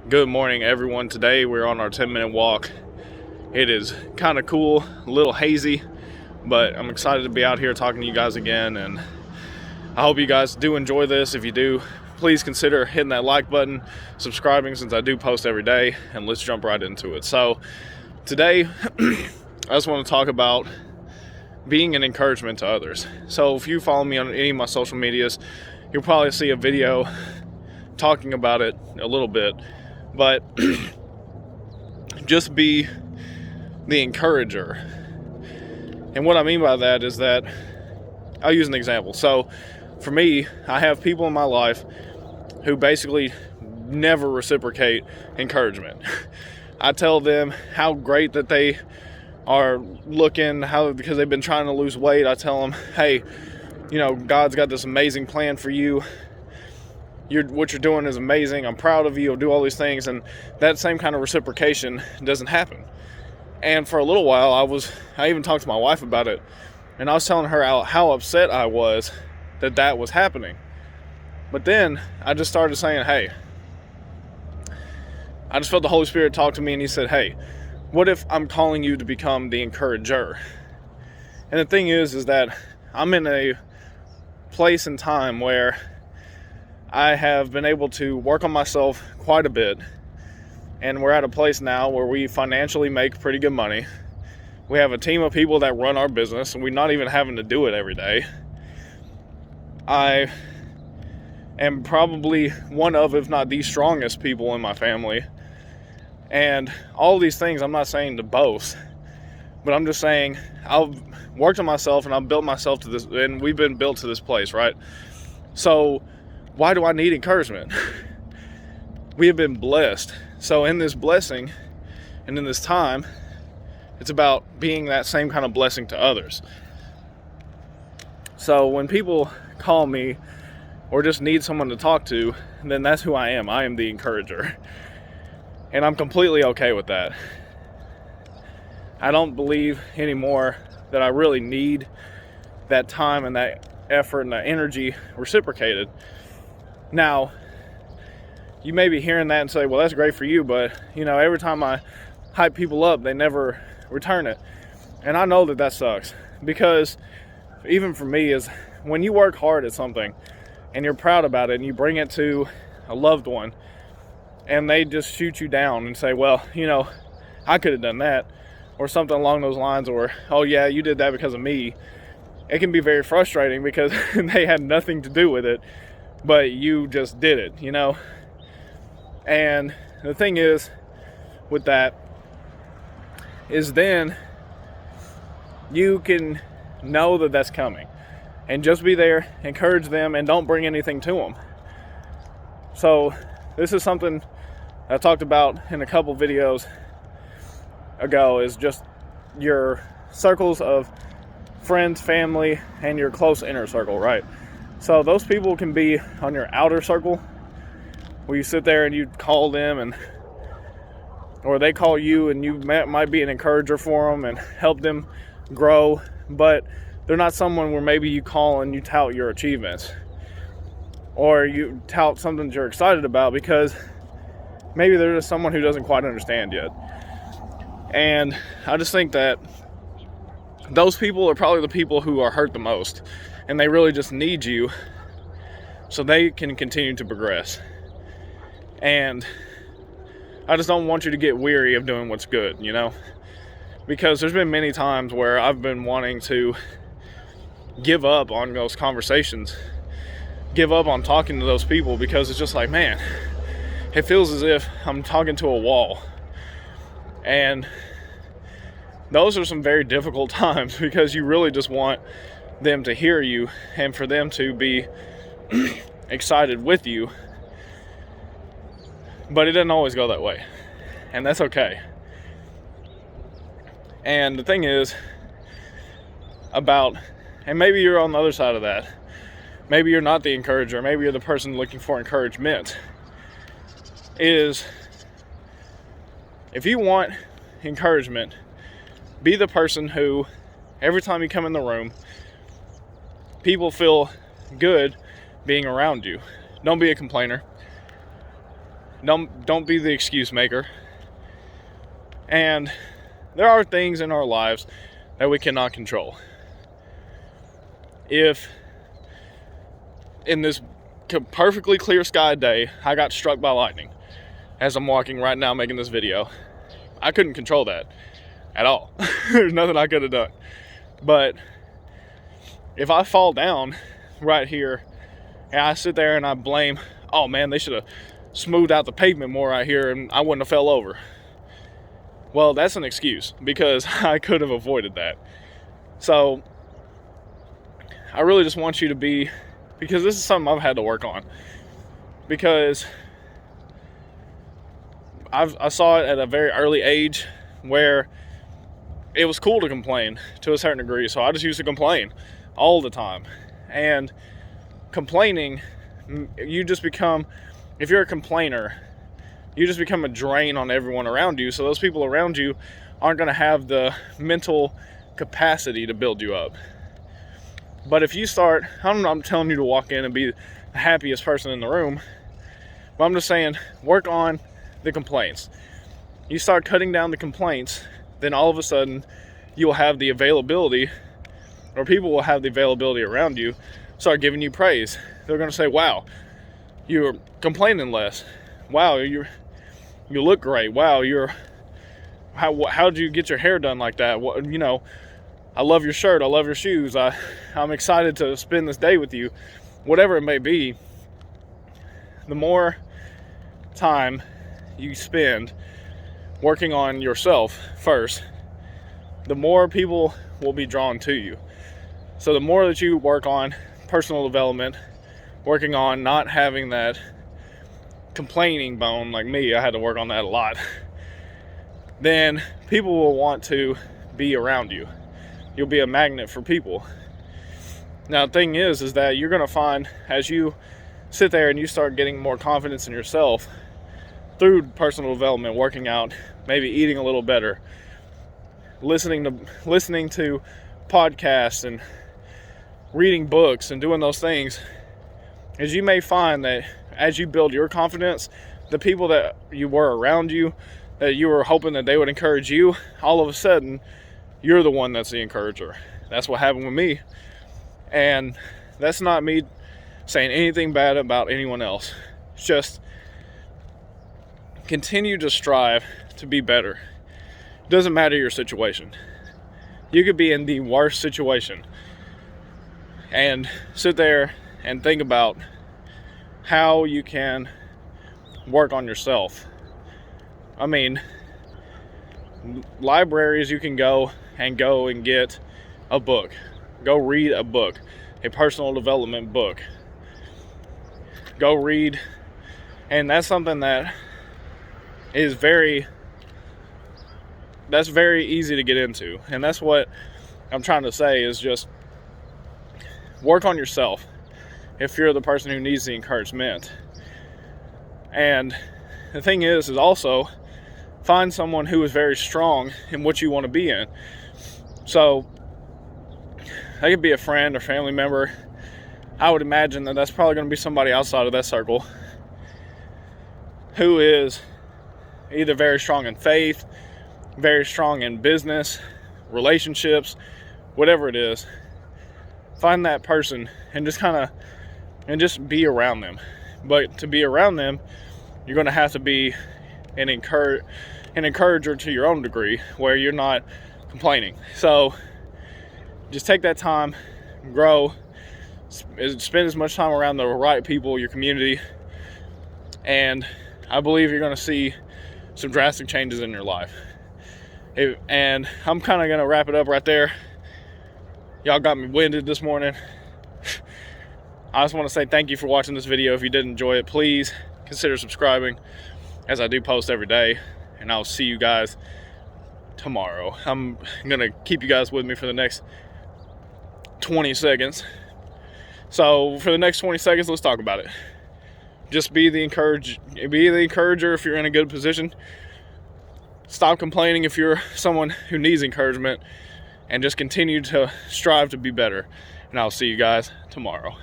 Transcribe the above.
Good morning, everyone. Today we're on our 10-minute walk. It is kind of cool, a little hazy, but I'm excited to be out here talking to you guys again, and I hope you guys do enjoy this. If you do, please consider hitting that like button, subscribing, since I do post every day, and let's jump right into it. So today I just want to talk about being an encouragement to others. So if you follow me on any of my social medias, you'll probably see a video talking about it a little bit, but just be the encourager. And what I mean by that is that I'll use an example. So for me, I have people in my life who basically never reciprocate encouragement. I tell them how great that they are looking, because they've been trying to lose weight. I tell them, hey, God's got this amazing plan for you. What you're doing is amazing. I'm proud of you. You'll do all these things. And that same kind of reciprocation doesn't happen. And for a little while, I even talked to my wife about it. And I was telling her how upset I was that was happening. But then I just started saying, hey, I just felt the Holy Spirit talk to me, and he said, hey, what if I'm calling you to become the encourager? And the thing is that I'm in a place and time where I have been able to work on myself quite a bit, and we're at a place now where we financially make pretty good money. We have a team of people that run our business, and we're not even having to do it every day. I am probably one of, if not the strongest people in my family. And all these things, I'm not saying to boast, but I'm just saying I've worked on myself and I've built myself to this, and we've been built to this place, right? So why do I need encouragement? We have been blessed. So in this blessing and in this time, it's about being that same kind of blessing to others. So when people call me or just need someone to talk to, then that's who I am. I am the encourager. And I'm completely okay with that. I don't believe anymore that I really need that time and that effort and that energy reciprocated. Now, you may be hearing that and say, well, that's great for you, but every time I hype people up, they never return it. And I know that sucks, because even for me, is when you work hard at something and you're proud about it and you bring it to a loved one and they just shoot you down and say, well, I could have done that, or something along those lines, or, oh yeah, you did that because of me. It can be very frustrating because they had nothing to do with it, but you just did it, And the thing is with that is then you can know that that's coming, and just be there, encourage them, and don't bring anything to them. So this is something I talked about in a couple videos ago, is just your circles of friends, family, and your close inner circle, right? So those people can be on your outer circle, where you sit there and you call them, or they call you, and you might be an encourager for them and help them grow, but they're not someone where maybe you call and you tout your achievements, or you tout something that you're excited about, because maybe they're just someone who doesn't quite understand yet. And I just think that those people are probably the people who are hurt the most, and they really just need you so they can continue to progress. And I just don't want you to get weary of doing what's good, because there's been many times where I've been wanting to give up on those conversations, give up on talking to those people, because it's just like, man, it feels as if I'm talking to a wall. And those are some very difficult times, because you really just want them to hear you and for them to be excited with you. But it doesn't always go that way, and that's okay. And the thing is and maybe you're on the other side of that. Maybe you're not the encourager. Maybe you're the person looking for encouragement. Is if you want encouragement, be the person who, every time you come in the room, people feel good being around you. Don't be a complainer. Don't be the excuse maker. And there are things in our lives that we cannot control. If in this perfectly clear sky day, I got struck by lightning as I'm walking right now making this video, I couldn't control that at all. There's nothing I could have done. But if I fall down right here and I sit there and I blame, oh man, they should have smoothed out the pavement more right here and I wouldn't have fell over. Well, that's an excuse because I could have avoided that. So I really just want you to be, because this is something I've had to work on, because I saw it at a very early age where it was cool to complain to a certain degree. So I just used to complain all the time. And complaining, you just become, if you're a complainer, you just become a drain on everyone around you. So those people around you aren't going to have the mental capacity to build you up. But if you start, I'm telling you to walk in and be the happiest person in the room, but I'm just saying, work on the complaints. You start cutting down the complaints, then all of a sudden you will have the availability, or people will have the availability around you, start giving you praise. They're going to say, wow, you're complaining less. Wow, you look great. Wow, how did you get your hair done like that? What, I love your shirt. I love your shoes. I'm excited to spend this day with you. Whatever it may be, the more time you spend working on yourself first, the more people will be drawn to you. So the more that you work on personal development, working on not having that complaining bone like me, I had to work on that a lot, then people will want to be around you. You'll be a magnet for people. Now the thing is that you're going to find, as you sit there and you start getting more confidence in yourself through personal development, working out, maybe eating a little better, listening to podcasts and reading books and doing those things, is you may find that as you build your confidence, the people that you were around you, that you were hoping that they would encourage you, all of a sudden, you're the one that's the encourager. That's what happened with me. And that's not me saying anything bad about anyone else. It's just continue to strive to be better. It doesn't matter your situation. You could be in the worst situation and sit there and think about how you can work on yourself. I mean, libraries, you can go and get a book. Go read a book, a personal development book. Go read, and that's something that is very easy to get into. And that's what I'm trying to say, is just work on yourself if you're the person who needs the encouragement. And the thing is also find someone who is very strong in what you want to be in. So that could be a friend or family member. I would imagine that that's probably going to be somebody outside of that circle who is either very strong in faith, very strong in business, relationships, whatever it is. Find that person and just be around them. But to be around them, you're going to have to be an encourager to your own degree, where you're not complaining. So just take that time, grow, spend as much time around the right people, your community, and I believe you're going to see some drastic changes in your life. And I'm kind of going to wrap it up right there. Y'all got me winded this morning. I just want to say thank you for watching this video. If you did enjoy it, please consider subscribing, as I do post every day, and I'll see you guys tomorrow. I'm going to keep you guys with me for the next 20 seconds. So for the next 20 seconds, let's talk about it. Just be the encourager if you're in a good position. Stop complaining if you're someone who needs encouragement, and just continue to strive to be better. And I'll see you guys tomorrow.